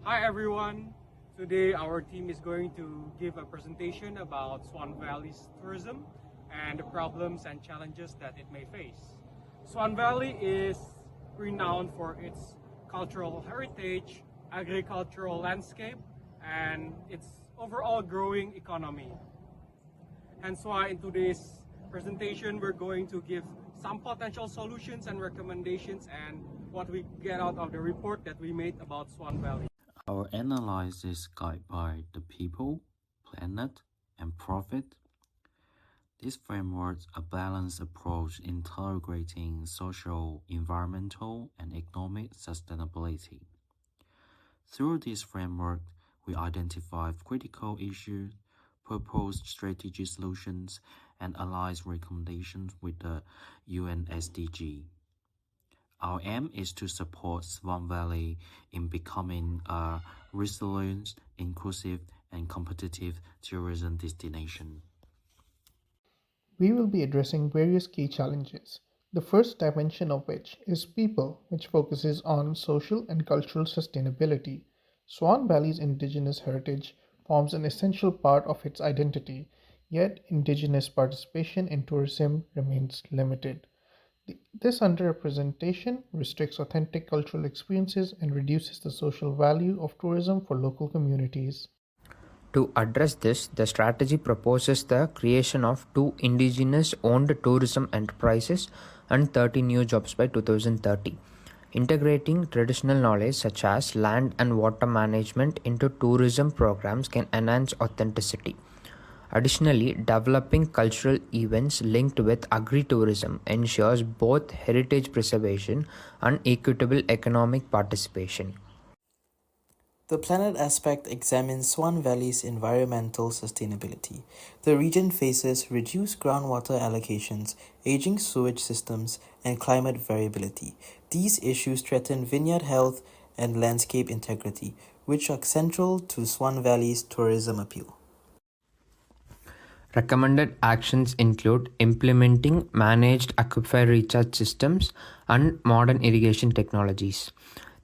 Hi everyone. Today our team is going to give a presentation about Swan Valley's tourism and the problems and challenges that it may face. Swan Valley is renowned for its cultural heritage, agricultural landscape, and its overall growing economy. Hence why in today's presentation we're going to give some potential solutions and recommendations and what we get out of the report that we made about Swan Valley. Our analysis is guided by the people, planet, and profit. This framework is a balanced approach integrating social, environmental, and economic sustainability. Through this framework, we identify critical issues, propose strategic solutions, and align recommendations with the UN SDG. Our aim is to support Swan Valley in becoming a resilient, inclusive, and competitive tourism destination. We will be addressing various key challenges, the first dimension of which is people, which focuses on social and cultural sustainability. Swan Valley's indigenous heritage forms an essential part of its identity, yet indigenous participation in tourism remains limited. This underrepresentation restricts authentic cultural experiences and reduces the social value of tourism for local communities. To address this, the strategy proposes the creation of two indigenous-owned tourism enterprises and 30 new jobs by 2030. Integrating traditional knowledge such as land and water management into tourism programs can enhance authenticity. Additionally, developing cultural events linked with agri-tourism ensures both heritage preservation and equitable economic participation. The planet aspect examines Swan Valley's environmental sustainability. The region faces reduced groundwater allocations, aging sewage systems, and climate variability. These issues threaten vineyard health and landscape integrity, which are central to Swan Valley's tourism appeal. Recommended actions include implementing managed aquifer recharge systems and modern irrigation technologies.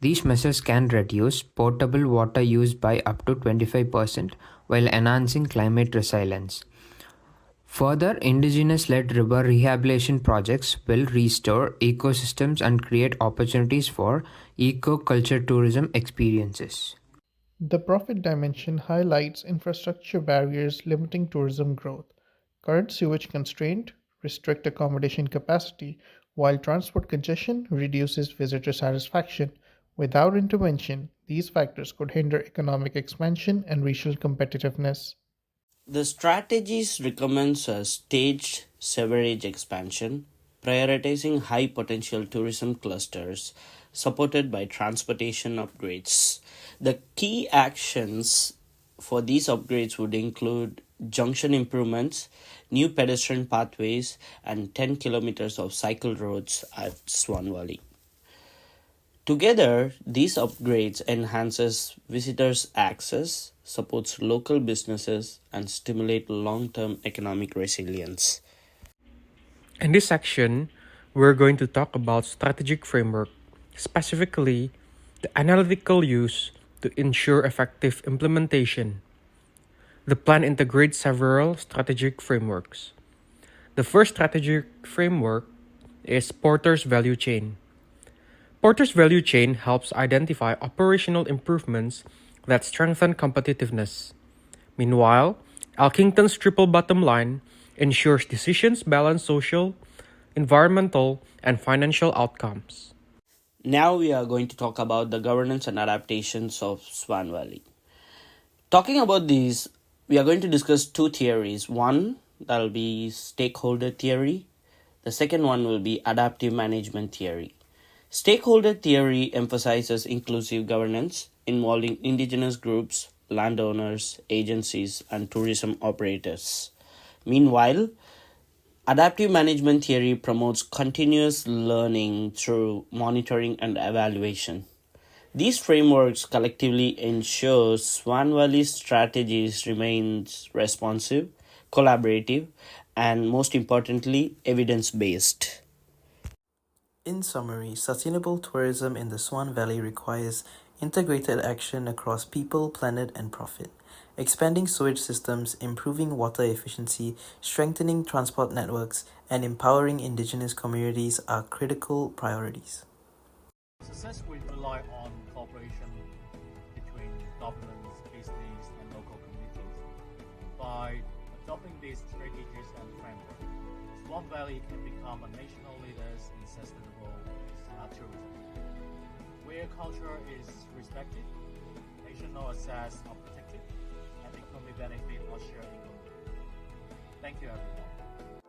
These measures can reduce potable water use by up to 25% while enhancing climate resilience. Further, indigenous-led river rehabilitation projects will restore ecosystems and create opportunities for eco-culture tourism experiences. The profit dimension highlights infrastructure barriers limiting tourism growth. Current sewage constraints restrict accommodation capacity, while transport congestion reduces visitor satisfaction. Without intervention, these factors could hinder economic expansion and regional competitiveness. The strategies recommends a staged sewerage expansion, prioritizing high potential tourism clusters supported by transportation upgrades. The key actions for these upgrades would include junction improvements, new pedestrian pathways, and 10 kilometers of cycle roads at Swan Valley. Together, these upgrades enhances visitors' access, supports local businesses, and stimulate long-term economic resilience. In this section, we're going to talk about strategic framework, specifically the analytical use to ensure effective implementation. The plan integrates several strategic frameworks. The first strategic framework is Porter's value chain. Porter's value chain helps identify operational improvements that strengthen competitiveness. Meanwhile, Elkington's triple bottom line ensures decisions balance social, environmental, and financial outcomes. Now we are going to talk about the governance and adaptations of Swan Valley. Talking about these, we are going to discuss two theories. One, that will be stakeholder theory. The second one will be adaptive management theory. Stakeholder theory emphasizes inclusive governance involving indigenous groups, landowners, agencies, and tourism operators. Meanwhile, adaptive management theory promotes continuous learning through monitoring and evaluation. These frameworks collectively ensure Swan Valley's strategies remains responsive, collaborative, and most importantly, evidence-based. In summary, sustainable tourism in the Swan Valley requires integrated action across people, planet, and profit. Expanding sewage systems, improving water efficiency, strengthening transport networks, and empowering indigenous communities are critical priorities. Success will rely on cooperation between governments, business, and local communities. By adopting these strategies and frameworks, Swan Valley can become a national leader in sustainable tourism, where culture is respected, national assets are protected, and economic benefits are shared equally. Thank you, everyone.